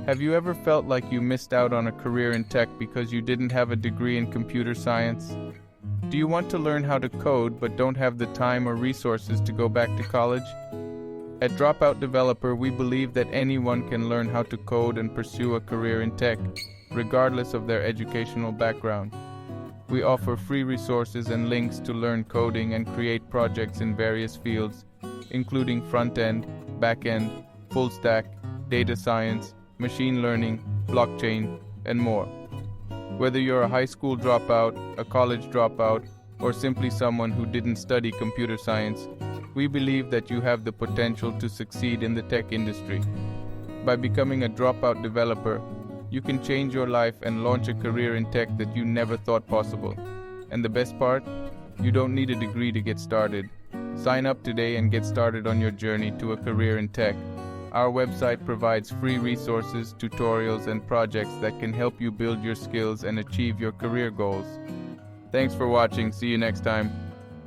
Have you ever felt like you missed out on a career in tech because you didn't have a degree in computer science? Do you want to learn how to code but don't have the time or resources to go back to college? At Dropout Developer, we believe that anyone can learn how to code and pursue a career in tech, regardless of their educational background. We offer free resources and links to learn coding and create projects in various fields, including front-end, backend, full-stack, data science, machine learning, blockchain, and more. Whether you're a high school dropout, a college dropout, or simply someone who didn't study computer science, we believe that you have the potential to succeed in the tech industry. By becoming a dropout developer, you can change your life and launch a career in tech that you never thought possible. And the best part? You don't need a degree to get started. Sign up today and get started on your journey to a career in tech. Our website provides free resources, tutorials, and projects that can help you build your skills and achieve your career goals. Thanks for watching. See you next time.